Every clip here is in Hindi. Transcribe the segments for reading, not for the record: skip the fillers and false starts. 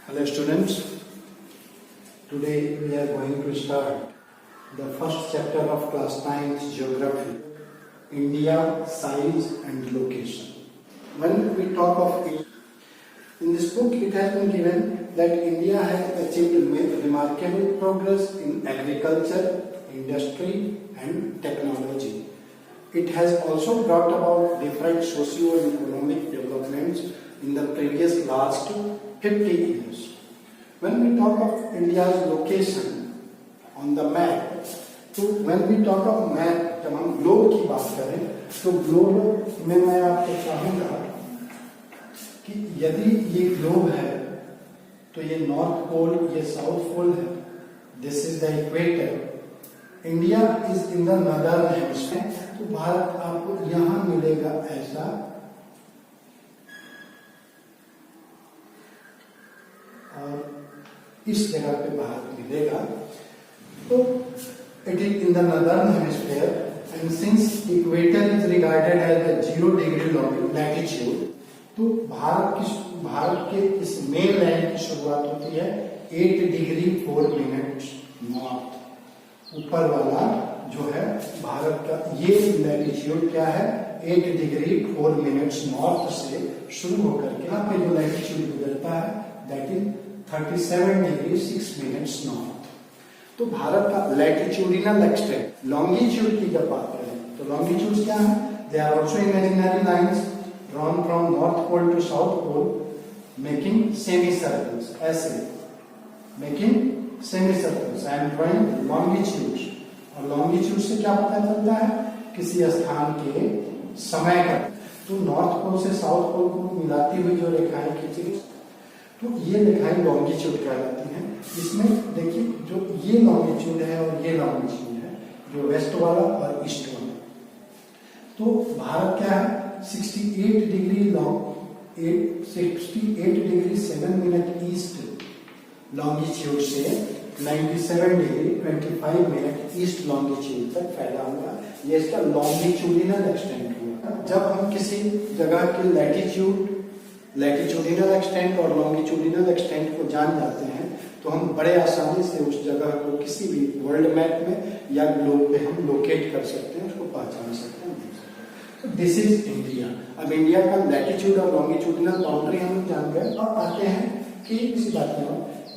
Hello students, today we are going to start the first chapter of class 9 geography, India, size and location. When we talk of India, in this book it has been given that India has achieved remarkable progress in agriculture, industry and technology. It has also brought about different socio-economic developments in the previous last 50 years. When we talk of India's location on the map, तो when we talk of map, जब हम ग्लोब की बात करें तो ग्लोब में मैं आपको चाहूँगा कि यदि ये ग्लोब है तो ये नॉर्थ पोल, ये साउथ पोल है, this is the equator, India is in the northern hemisphere, तो भारत आपको यहाँ मिलेगा ऐसा, और इस जगह पे भारत मिलेगा, तो it is in the northern hemisphere and since equator is regarded as the 0 degree latitude, तो भारत के इस मेन लाइन की शुरुआत होती है 8 डिग्री 4 मिनट नॉर्थ, ऊपर वाला जो है भारत का ये लैटिट्यूड क्या है 8 डिग्री 4 मिनट्स नॉर्थ से शुरू होकर के यहाँ पे जो लैटिट्यूड गुजरता है that is 37 degree 6 minutes north. तो भारत का लैटिट्यूडिनल एक्सटेंट, लॉन्गिट्यूड की जब बात करें तो लॉन्गिट्यूड क्या है, they are also imaginary lines drawn from north pole to south pole making semicircles, ऐसे making semicircles. I am drawing longitudes, और longitude से क्या पता चलता है किसी स्थान के समय का, तो नॉर्थ पोल से साउथ पोल को मिलाती हुई जो रेखाएं खींची गई तो ये रेखाएं लॉन्गिट्यूड कहलाती हैं। इसमें देखिए जो ये लॉन्गिट्यूड है और ये लॉन्गिट्यूड है, जो वेस्ट वाला और ईस्ट वाला, तो भारत क्या है 68 degree long 68 degree 7 minute east longitude से 97 डिग्री 25 मिनट ईस्ट लॉन्गिट्यूड तक फैला हुआ, ये इसका लॉन्गिट्यूडिनल एक्सटेंट हुआ। जब हम किसी जगह के लैटिट्यूडिनल एक्सटेंट और लॉन्गिट्यूडिनल एक्सटेंट को जान जाते हैं तो हम बड़े आसानी से उस जगह को किसी भी वर्ल्ड मैप में या ग्लोब पे हम लोकेट कर सकते हैं, उसको पहचान सकते हैं। This is India. अब इंडिया का लैटिट्यूड और लॉन्गिट्यूडिनल बाउंड्री हम जान गए। अब आते हैं कि किसी बात में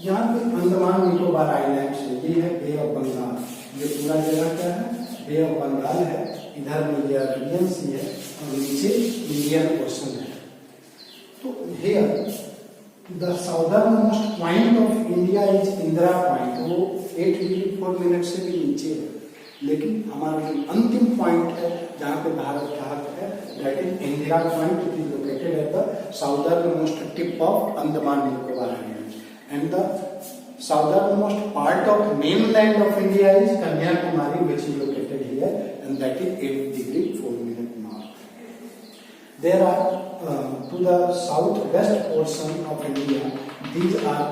यहाँ पे अंडमान निकोबार आइलैंड है, ये है बे ऑफ बंगाल, ये पूरा जगह क्या है बे ऑफ बंगाल है, इधर में ये अरेबियन सी है और नीचे इंडियन ओशन है। तो here the southern most point of India is Indira point, वो 8 डिग्री 4 मिनट से भी नीचे है, लेकिन हमारा जो अंतिम पॉइंट है जहां पे भारत का हक है that is Indira point, it is located at the southernmost tip of Andaman Nicobar islands and the southernmost part of mainland of India is Kanyakumari which is located here and that is 8 degree 4 minute north. There are to the southwest portion of India, these are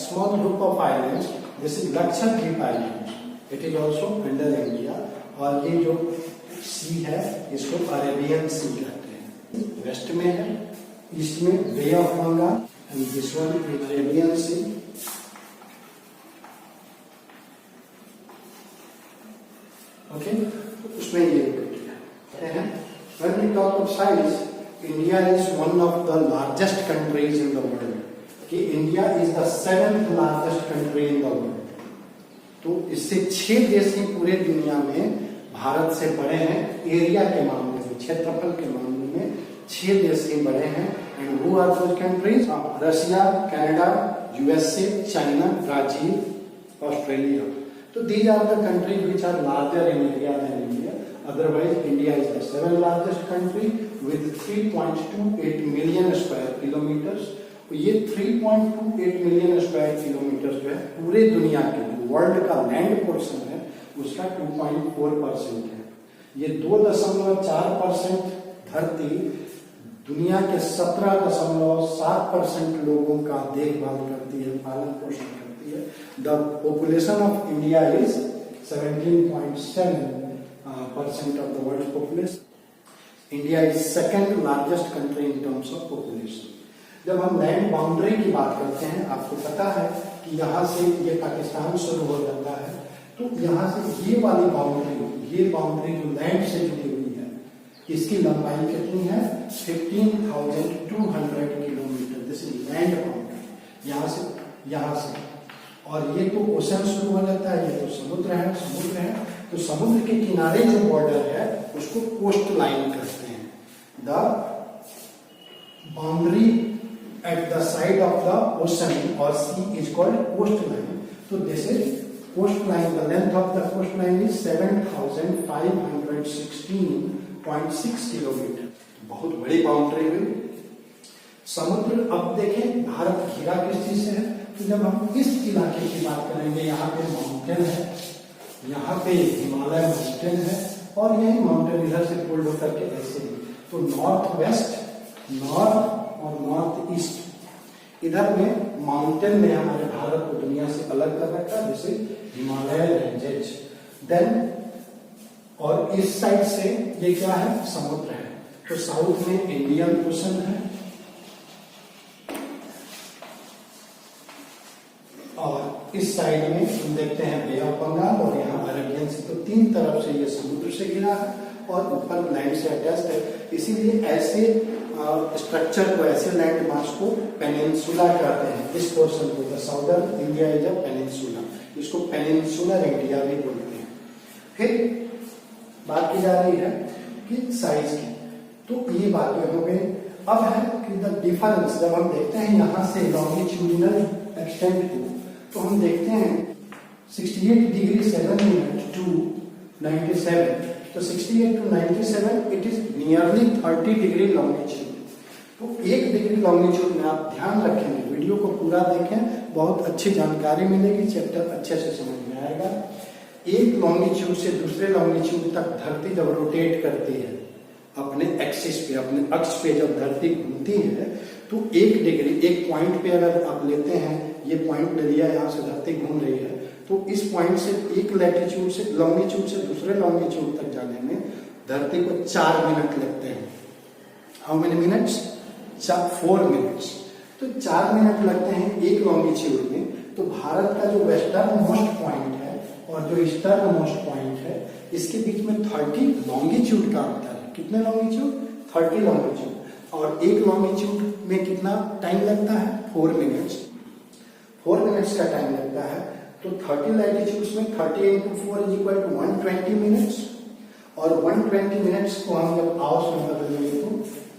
small group of islands, this is Lakshadweep Islands, it is also under India, और ये जो सी है इसको अरेबियन सी कहते हैं, वेस्ट में है, ईस्ट में bay of Bengal and this one is Arabian sea. Okay, उसमें ये लोकेटेड है। When we talk of size, India is one of the largest countries in the world, कि India is the 7th largest country in the world, तो इससे 6 देश ही पूरे दुनिया में भारत से बड़े हैं, एरिया के मामले में, क्षेत्रफल के मामले में 6 देश ही बड़े हैं। And who are those countries? Russia, Canada, USA, China, Brazil, Australia. तो these are the countries which are larger in area than India. Otherwise, India is the 7th largest country with 3.28 million square kilometers. ये 3.28 मिलियन स्क्वायर किलोमीटर जो है पूरे दुनिया के वर्ल्ड का लैंड पोर्शन है उसका 2.4% है। ये 2.4% धरती दुनिया के 17.7% लोगों का देखभाल करती है, पालन पोषण करती है। The population of India is 17.7% of the world's population. India is second largest country in terms of population. जब हम लैंड बाउंड्री की बात करते हैं, आपको पता है कि यहाँ से ये पाकिस्तान शुरू हो जाता है, तो यहाँ से ये वाली बाउंड्री, ये बाउंड्री जो लैंड से जुड़ी हुई है, इसकी लंबाई कितनी है? 15,200 kilometre. This is land boundary, यहाँ से और ये तो ओशन शुरू हो जाता है, ये तो समुद्र है, तो समुद्र के किनारे जो बॉर्डर है उसको कोस्ट लाइन कहते हैं। The boundary at the side of the ocean और sea is called coastline. तो this is coastline. The length of the coastline is 7,516.6 kilometre. बहुत बड़ी बाउंड्री हुई। समुद्र, अब देखें भारत घिरा किस चीज से है? तो जब हम इस इलाके की बात करेंगे, यहाँ पे माउंटेन है, यहाँ पे हिमालय माउंटेन है और यही माउंटेन इधर से फोल्ड होकर के ऐसे ही, तो नॉर्थ वेस्ट, नॉर्थ और नॉर्थ ईस्ट, इधर में माउंटेन ने हमारे भारत को दुनिया से अलग कर रखा है, जैसे हिमालय रेंजेज। देन और इस साइड से ये क्या है? समुद्र है। तो साउथ में इंडियन ओशन है और इस साइड में हम देखते हैं बे ऑफ बंगाल और यहाँ अरेबियन सी। तो तीन तरफ से ये समुद्र से घिरा है और ऊपर लैंड से अटैच्ड है। इसीलिए ऐसे स्ट्रक्चर को, ऐसे लैंड मास को पेनिनसुला कहते हैं। इस पोर्शन को, the southern India is a peninsula, इसको पेनिनसुलर इंडिया भी बोलते हैं। फिर बात की जा रही है कि साइज की, तो ये बातें हो गई। अब है कि द डिफरेंस, जब हम देखते हैं यहाँ से लॉन्गिट्यूडिनल एक्सटेंट को, तो हम देखते हैं 68 डिग्री 7 मिनट टू 97, तो 68 to 97 it is nearly 30 degree longitude. तो 1 डिग्री लॉन्गिट्यूड में आप ध्यान रखेंगे, वीडियो को पूरा देखें, बहुत अच्छी जानकारी मिलेगी, चैप्टर अच्छे से समझ में आएगा। एक लॉन्गिट्यूड से दूसरे लॉन्गिट्यूड तक धरती जब रोटेट करती है अपने एक्सिस पे, अपने अक्ष पे जब धरती घूमती है, तो 1 डिग्री, एक पॉइंट पे अगर आप लेते हैं, ये पॉइंट ले लिया, यहाँ से धरती घूम रही है, तो इस पॉइंट से एक लैटिट्यूड से, लॉन्गिट्यूड से दूसरे लॉन्गिट्यूड तक जाने में धरती को 4 मिनट लगते हैं। How many minutes? 4 मिनट्स। तो 4 मिनट लगते हैं एक लॉन्गिट्यूड में। तो भारत का जो वेस्टर्न मोस्ट पॉइंट है और जो ईस्टर्न मोस्ट पॉइंट है, इसके बीच में 30 लॉन्गिट्यूड का अंतर है। कितने लॉन्गिट्यूड? 30 लॉन्गिट्यूड। और एक लॉन्गिट्यूड में कितना टाइम लगता है? 4 मिनट्स। 4 मिनट्स का टाइम लगता है। तो 30 लैटिट्यूड्स में 30 into 4 is equal to 120 minutes, और 120 मिनट्स को हम जब आवर्स में बदलेंगे तो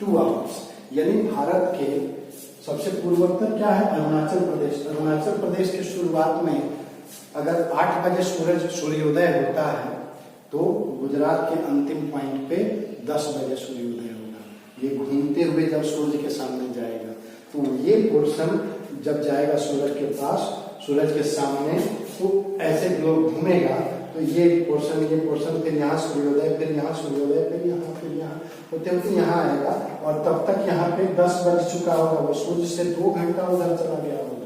2 आवर्स। यानी भारत के सबसे पूर्वोत्तर क्या है? अरुणाचल प्रदेश। अरुणाचल प्रदेश की शुरुआत में अगर 8 बजे सूर्योदय होता है, तो गुजरात के अंतिम पॉइंट पे 10 बजे सूर्योदय होगा। ये घूमते हुए जब सूर्य के सामने जाएगा, तो ये पोर्शन जब जाएगा सूरज के पास, सूरज के सामने, तो ऐसे ग्लोब घूमेगा, तो ये पोर्शन फिर यहाँ सूर्योदय, फिर यहाँ सूर्योदय, फिर यहाँ होते होते यहाँ आएगा, और तब तक यहाँ पे 10 बज चुका होगा, वो सूर्य से 2 घंटा उधर चला गया होगा।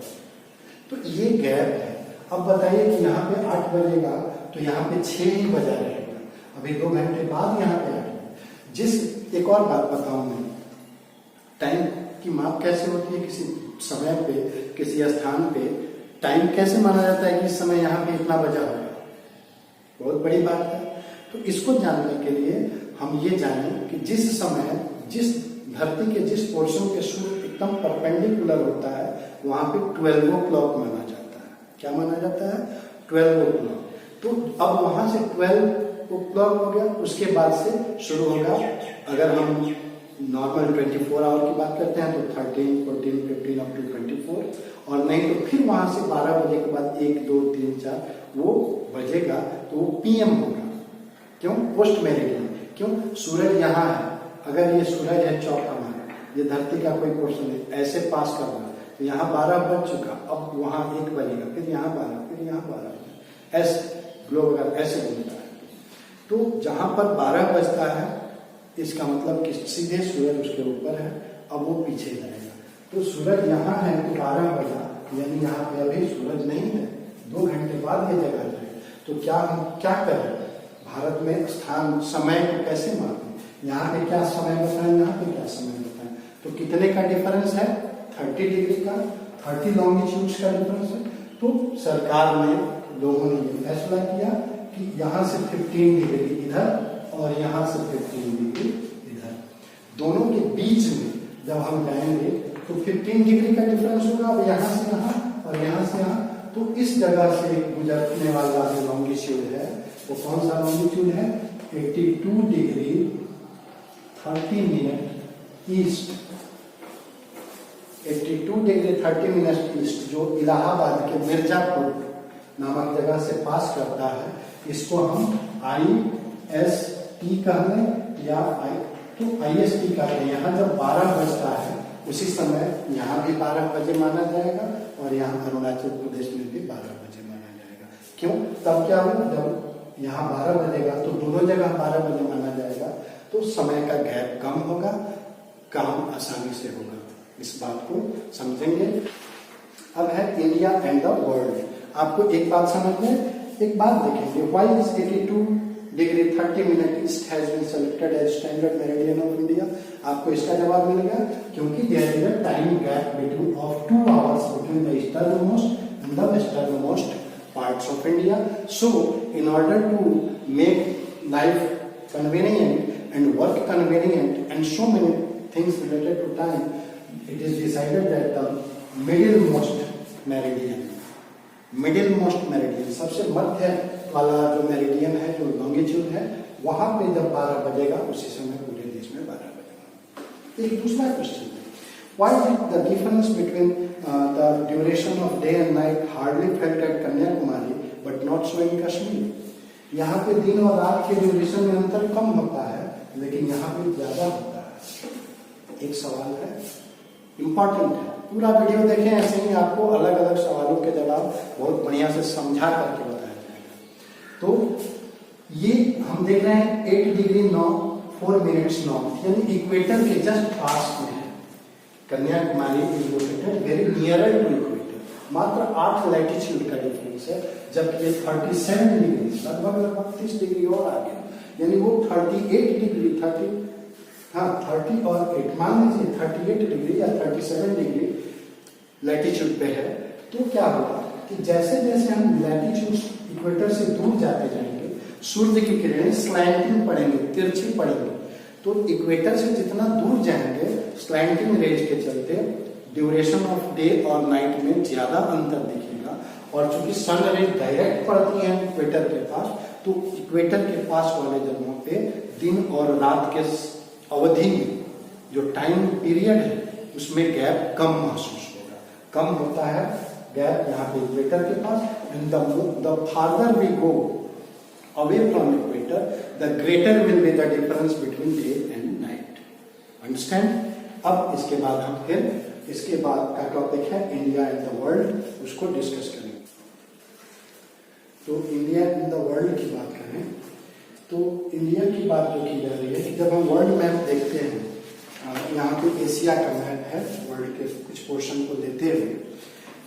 तो ये गैप है। अब बताइए कि यहाँ पे 8 बजेगा, तो यहाँ पे 6 ही बजा रहेगा, अभी 2 घंटे बाद यहाँ पे आएगा। एक और बात बताऊं मैं, टाइम की माप कैसे होती है? किसी समय पे, किसी स्थान पे टाइम कैसे माना जाता है कि इस समय यहाँ पे इतना बजा होगा? बहुत बड़ी बात है। तो इसको जानने के लिए हम ये जानें कि जिस समय, जिस धरती के जिस पोर्शन के सूर्य एकदम परपेंडिकुलर होता है, वहां पे 12 o'clock माना जाता है। क्या माना जाता है? 12 o'clock। तो अब वहां से 12 o'clock हो गया, उसके बाद से शुरू होगा, अगर हम नॉर्मल 24 आवर की बात करते हैं तो 13, 14, 15 अप टू 24, और नहीं तो फिर वहां से 12 बजे के बाद 1, 2, 3, 4 वो बजेगा, तो वो PM होगा। क्यों? Post meridian. क्यों? सूरज यहाँ है, अगर ये सूरज है चौक हमारा, ये धरती का कोई पोर्शन है, ऐसे पास कर रहा है, तो यहाँ 12 बज चुका, अब वहां 1 बजेगा, फिर यहाँ 12, फिर यहाँ 12, ऐसे ग्लोब अगर ऐसे घूमता है, तो जहां पर 12 बजता है, इसका मतलब कि सीधे सूरज उसके ऊपर है, अब वो पीछे जाएगा। तो सूरज यहाँ है तो 12 बजा, यानी यहाँ पे अभी सूरज नहीं है, 2 घंटे बाद ये जगह जाएगा। तो क्या हम क्या करें? भारत में स्थान, समय को कैसे मापें? यहाँ पे क्या समय बताएं, यहाँ पे क्या समय बताएं? तो कितने का डिफरेंस है? 30 डिग्री का, 30 लॉन्गिट्यूड्स का डिफरेंस है। तो सरकार ने, लोगों ने ये फैसला किया कि यहाँ से 15 डिग्री इधर और यहाँ से 15 डिग्री इधर, दोनों के बीच में जब हम जाएंगे तो 15 डिग्री का डिफरेंस होगा। अब यहाँ से यहाँ और यहाँ से यहाँ, तो इस जगह से गुजरने वाला जो लॉन्गिट्यूड है वो कौन सा लॉन्गिट्यूड है? 82 degree 30 minute east. 82 degree 30 minute east जो इलाहाबाद के मिर्जापुर नामक जगह से पास करता है, इसको हम IST कह लें या तो IST कहते हैं। यहाँ जब 12 बजता है उसी समय यहाँ भी 12 बजे माना जाएगा और यहाँ अरुणाचल प्रदेश में भी 12 बजे माना जाएगा। क्यों? तब क्या होगा, जब यहाँ 12 बजेगा तो दोनों जगह 12 बजे माना जाएगा, तो समय का गैप कम होगा, काम आसानी से होगा। इस बात को समझेंगे। अब है इंडिया एंड द वर्ल्ड। आपको एक बात समझ में, एक बात देखेंगे, why is 82 degree 30 minute east has been selected as standard meridian of India. आपको इसका जवाब मिल गया, क्योंकि there is a time gap between of 2 hours between the easternmost and the westernmost parts of India. So, in order to make life convenient and work convenient and so many things related to time, it is decided that the middlemost meridian, सबसे मध्य वाला जो मेरिडियन है, जो लॉन्गिट्यूड है, वहां पे जब 12 बजेगा उसी समय पूरे देश में 12 बजेगा। एक दूसरा question, why is the difference between the duration of day and night hardly felt at Kanyakumari but not so in Kashmir? यहाँ पे दिन और रात के ड्यूरेशन में अंतर कम होता है, लेकिन यहाँ पे ज्यादा होता है। एक सवाल है, इंपॉर्टेंट है, पूरा वीडियो देखें, ऐसे ही आपको अलग अलग सवालों के जवाब बहुत बढ़िया से समझा करके बताया जाएगा। तो ये हम देख रहे हैं 8 डिग्री 4 मिनट्स नॉर्थ, यानी इक्वेटर के जस्ट पास में है। Kanyakumari is located very nearer to equator, मात्र 8 लैटिट्यूड का डिफरेंस है, जबकि ये 37 डिग्री लगभग 30 डिग्री और आगे, यानी वो 38 डिग्री 30 और 8 मान लीजिए 38 डिग्री या 37 डिग्री लैटिट्यूड पे है। तो क्या होगा कि जैसे जैसे हम लैटिट्यूड इक्वेटर से दूर जाते जाएंगे, सूर्य की किरणें स्लैंटिंग पड़ेंगे, तिरछी पड़ेंगे। तो इक्वेटर से जितना दूर जाएंगे, स्लैंटिंग रेंज के चलते ड्यूरेशन ऑफ डे और नाइट में ज्यादा अंतर दिखेगा। और चूंकि सन रेंज डायरेक्ट पड़ती है इक्वेटर के पास, तो इक्वेटर के पास वाले जगहों पे दिन और रात के अवधि में जो टाइम पीरियड है उसमें गैप कम महसूस होगा, कम होता है गैप यहाँ पे इक्वेटर के पास। And the farther we go away from equator, the greater will be the difference between day and night. Understand? अब इसके बाद हम फिर इसके बाद का टॉपिक है इंडिया एंड द वर्ल्ड, उसको डिस्कस करेंगे। तो इंडिया एंड द वर्ल्ड की बात करें तो इंडिया की बात जो की जा रही है कि जब हम वर्ल्ड मैप देखते हैं, यहाँ पे एशिया का मैप है वर्ल्ड के कुछ पोर्शन को देते हुए,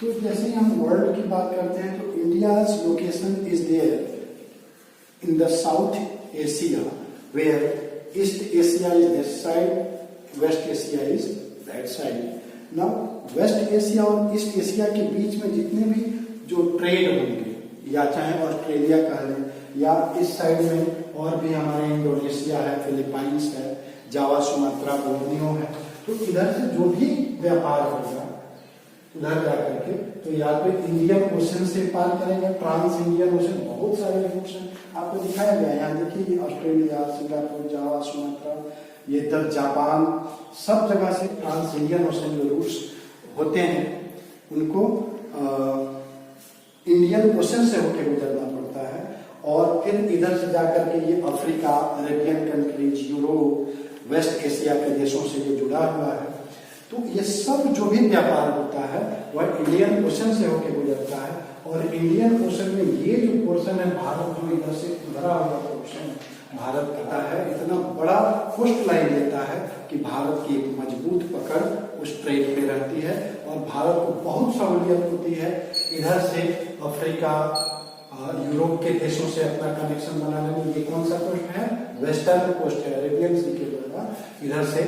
तो जैसे ही हम वर्ल्ड की बात करते हैं तो India's location is there in the South Asia, where East Asia is this side, West Asia is that side. Now West Asia और East Asia के बीच में जितने भी जो ट्रेड होंगे, या चाहे ऑस्ट्रेलिया कह लें, या इस साइड में और भी हमारे इंडोनेशिया है, फिलीपाइंस है, जावा सुमात्रा बोर्नियो है, तो इधर से जो भी व्यापार होगा उधर जाकर के, तो या तो इंडियन ओशन से पार करेंगे, ट्रांस इंडियन ओशन, बहुत सारे ओशन आपको दिखाया गया। यहाँ देखिए ऑस्ट्रेलिया, सिंगापुर, जावा सुमात्रा, ये तक जापान, सब जगह से ट्रांस इंडियन ओशन जो रूट्स होते हैं उनको इंडियन ओशन से होकर गुजरना पड़ता है। और फिर इधर से जाकर के ये Africa, Arabian countries, Europe, West Asia के देशों से ये जुड़ा हुआ है। तो ये सब जो भी व्यापार होता है वह इंडियन ओशन से होकर गुजरता है। और इंडियन ओशन में ये जो पोर्शन है भारत, जो इधर से भरा हुआ पोर्शन भारत का है, इतना बड़ा कोस्ट लाइन देता है कि भारत की एक मजबूत पकड़ उस ट्रेड पे रहती है और भारत को बहुत सहूलियत होती है इधर से अफ्रीका, यूरोप के देशों से अपना कनेक्शन बनाने में। ये कौन सा कोस्ट है? वेस्टर्न कोस्ट है, अरेबियन सी के द्वारा इधर से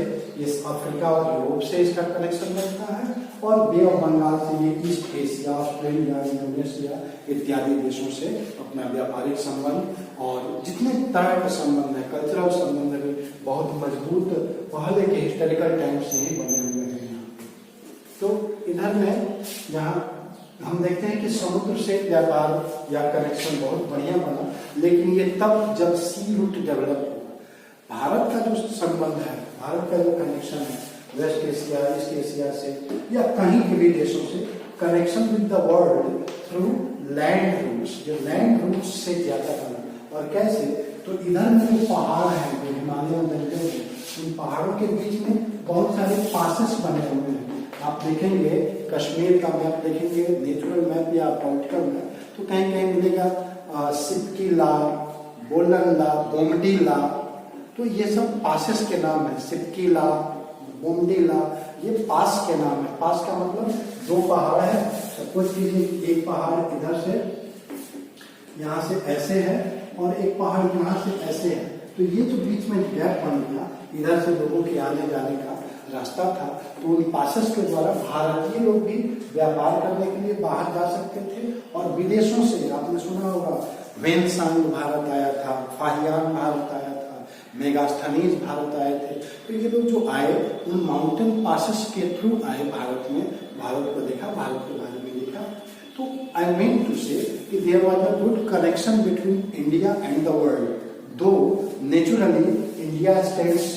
इस अफ्रीका और यूरोप से इसका कनेक्शन बनता है। और बे ऑफ बंगाल से ये ईस्ट एशिया, ऑस्ट्रेलिया, इंडोनेशिया इत्यादि देशों से अपना व्यापारिक संबंध और जितने तरह के संबंध है, कल्चरल संबंध भी बहुत मजबूत पहले के हिस्टोरिकल टाइम से ही बने हुए हैं यहाँ पे। तो इधर में यहाँ हम देखते हैं कि समुद्र से व्यापार या कनेक्शन बहुत बढ़िया बना, लेकिन ये तब जब सी रूट डेवलप हुआ। भारत का जो संबंध है, भारत का जो कनेक्शन है वेस्ट एशिया, ईस्ट एशिया से या कहीं के भी देशों से, connection with the world through land routes, जो लैंड रूट्स से ज्यादा बना। और कैसे? तो इधर में जो पहाड़ है, जो हिमालयन बेल्ट है, उन पहाड़ों के बीच में बहुत सारे पासेस बने हुए हैं। आप देखेंगे कश्मीर का मैप देखेंगे, नेचुरल मैप या पॉलिटिकल मैप, तो कहीं कहीं मिलेगा सिपकीला, बोलनला, बोमडीला, तो ये सब पासेस के नाम है। सिपकीला, बोमडीला, ये पास के नाम है। पास का मतलब दो पहाड़ है, सपोज कीजिए एक पहाड़ इधर से यहाँ से ऐसे है और एक पहाड़ यहाँ से ऐसे है, तो ये जो बीच में गैप बन गया, इधर से लोगों के आने जाने का रास्ता था, तो उन पासेस के द्वारा भारतीय लोग भी व्यापार करने के लिए बाहर जा सकते थे। और विदेशों से आपने सुना होगा वेनसांग भारत आया था, फाहियान भारत आया था, मेगास्थनीज भारत आए थे। तो ये लोग जो आए उन माउंटेन पासेस के थ्रू आए भारत में, भारत को देखा, भारत के बारे में देखा। तो I mean to say that there was a good connection between India and the world, though naturally India stands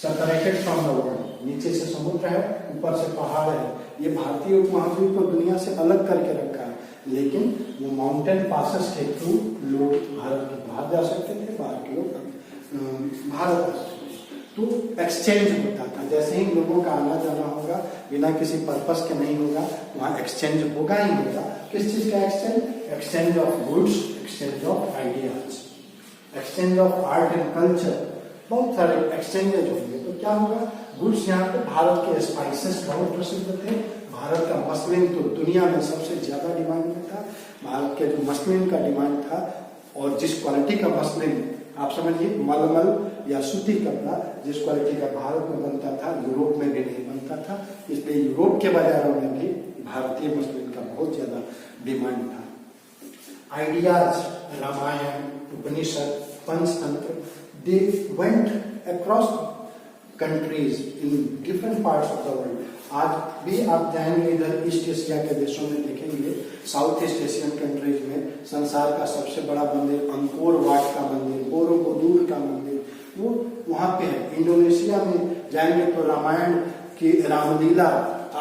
separated from the world. नीचे से समुद्र है, ऊपर से पहाड़ है, ये भारतीय उपमहाद्वीप को दुनिया से अलग करके रखा है, लेकिन वो माउंटेन पासेस के थ्रू लोग भारत के बाहर जा सकते थे, बाहर के लोग भारत आ सकते थे। तो एक्सचेंज होता था, जैसे ही लोगों का आना जाना होगा, बिना किसी पर्पस के नहीं होगा, वहाँ एक्सचेंज होगा ही होगा। किस चीज का exchange? Exchange of goods, exchange of ideas, exchange of art and culture, बहुत सारे एक्सचेंजेज होंगे। तो क्या होगा? गुड्स, यहाँ पे भारत के स्पाइसेस बहुत प्रसिद्ध थे, भारत का मसलिन तो दुनिया में सबसे ज्यादा डिमांड में था। भारत के जो मसलिन का डिमांड था, और जिस क्वालिटी का मसलिन, आप समझिए मलमल या सूती कपड़ा जिस क्वालिटी का भारत में बनता था, यूरोप में भी नहीं बनता था, इसलिए यूरोप के बाजारों में भी भारतीय मसलिन का बहुत ज्यादा डिमांड था। Ideas, Ramayana, Upanishad, Panchatantra, they went across countries in different parts of the world. आज भी आप जाएंगे इधर ईस्ट एशिया के देशों में, देखेंगे साउथ ईस्ट एशियन कंट्रीज में संसार का सबसे बड़ा मंदिर अंकोर वाट का मंदिर, बोरोबुदुर का मंदिर, वो वहां पे है। इंडोनेशिया में जाएंगे तो रामायण की रामलीला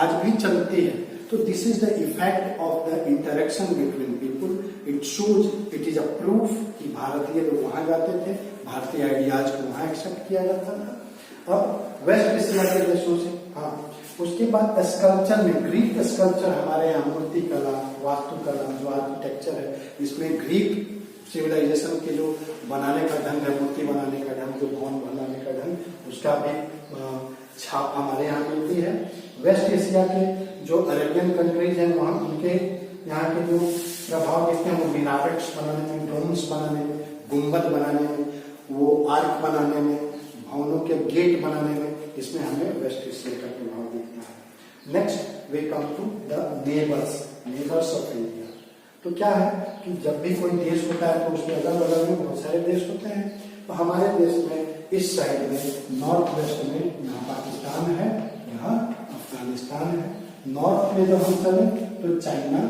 आज भी चलती है। तो this is the effect of the interaction between people. It shows, it is a proof कि भारतीय लोग वहां जाते थे, भारतीय आइडियाज को वहां एक्सेप्ट किया जाता था। अब वेस्ट एशिया के देशों से, हाँ, उसके बाद स्कल्पचर में, ग्रीक स्कल्पचर हमारे यहाँ मूर्ति कला, वास्तुकला, जो आर्किटेक्चर है, इसमें ग्रीक सिविलाइजेशन के जो बनाने का ढंग है, मूर्ति बनाने का ढंग, जो भवन बनाने का ढंग, उसका भी छाप हमारे यहाँ मिलती है। वेस्ट एशिया के जो अरेबियन कंट्रीज हैं, वहाँ उनके यहाँ के जो प्रभाव देखते हैं, वो मिनारेट्स बनाने में, डोम्स बनाने में, गुम्बद बनाने में, वो आर्क बनाने में, भवनों के गेट बनाने में, इसमें हमें वेस्ट एशिया का प्रभाव दिखता है। Next we come to the neighbours of India. तो क्या है कि जब भी कोई देश होता है तो उसके अगल बगल में बहुत सारे देश होते हैं। तो हमारे देश में इस साइड में नॉर्थ वेस्ट में यहाँ पाकिस्तान है, यहाँ अफगानिस्तान है। नॉर्थ में जब हम चले तो चाइना,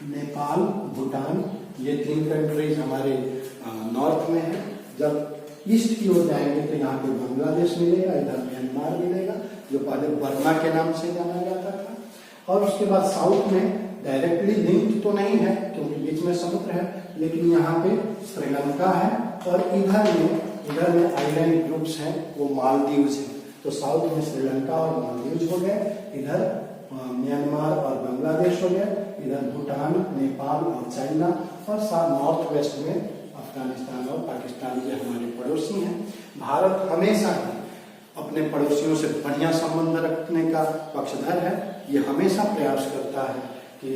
नेपाल, भूटान, ये तीन कंट्रीज हमारे नॉर्थ में है। जब ईस्ट की ओर जाएंगे तो यहाँ पे बांग्लादेश मिलेगा, इधर म्यांमार मिलेगा, जो पहले बर्मा के नाम से जाना जाता था। और उसके बाद साउथ में डायरेक्टली लिंक तो नहीं है क्योंकि बीच में समुद्र है, लेकिन यहाँ पे श्रीलंका है, और इधर में आइलैंड ग्रुप्स हैं, वो मालदीव्स हैं। तो साउथ में श्रीलंका और मालदीव्स हो गए, इधर म्यांमार और बांग्लादेश हो गए, इधर भूटान, नेपाल और चाइना, और साथ नॉर्थ वेस्ट में अफगानिस्तान और पाकिस्तान के हमारे पड़ोसी हैं। भारत हमेशा ही अपने पड़ोसियों से बढ़िया संबंध रखने का पक्षधर है। ये हमेशा प्रयास करता है कि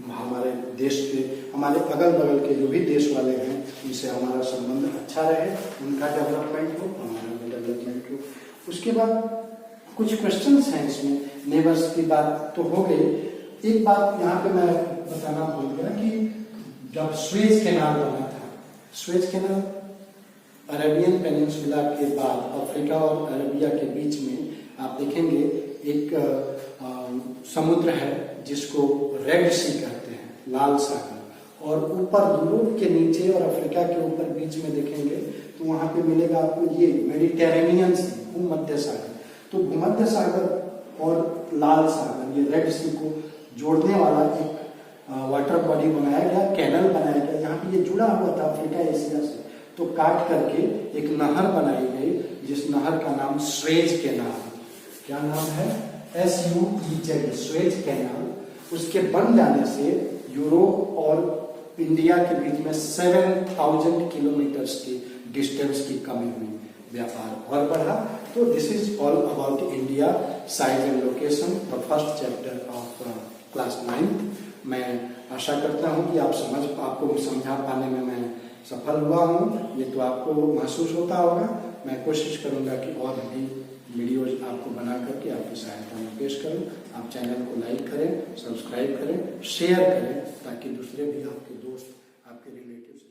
हमारे देश के, हमारे अगल बगल के जो भी देश वाले हैं, उनसे हमारा संबंध अच्छा रहे, उनका डेवलपमेंट हो, हमारा भी डेवलपमेंट हो। उसके बाद कुछ क्वेश्चंस हैं इसमें नेबर्स की बात तो हो गई। एक बात यहाँ पे मैं बताना भूल गया कि जब स्वेज कैनाल बना था, स्वेज कैनाल अरेबियन पेनिनसुला के बाद अफ्रीका और अरेबिया के बीच में आप देखेंगे एक समुद्र है जिसको रेड सी कहते हैं, लाल सागर, और ऊपर यूरोप के नीचे और अफ्रीका के ऊपर बीच में देखेंगे तो वहां पे मिलेगा आपको ये मेडिटेरेनियन सी, भूमध्य सागर। तो भूमध्य सागर और लाल सागर, ये रेड सी को जोड़ने वाला एक वाटर बॉडी बनाया गया, कैनल बनाया गया। यहाँ पे ये जुड़ा हुआ था अफ्रीका एशिया से, तो काट करके एक नहर बनाई गई जिस नहर का नाम स्वेज कैनाल। क्या नाम है? SUEZ, Suez canal. उसके बन जाने से यूरोप और इंडिया के बीच में 7000 किलोमीटर्स की डिस्टेंस की कमी हुई, व्यापार और बढ़ा। तो this is all about India, size and location, the first chapter of class 9th। मैं आशा करता हूं कि आपको समझा पाने में मैं सफल हुआ हूं। ये तो आपको महसूस होता होगा। मैं कोशिश करूंगा कि और भी वीडियोज आपको बना करके आपकी सहायता में पेश करूं। आप चैनल को लाइक करें, सब्सक्राइब करें, शेयर करें, ताकि दूसरे भी आपके दोस्त, आपके रिलेटिव्स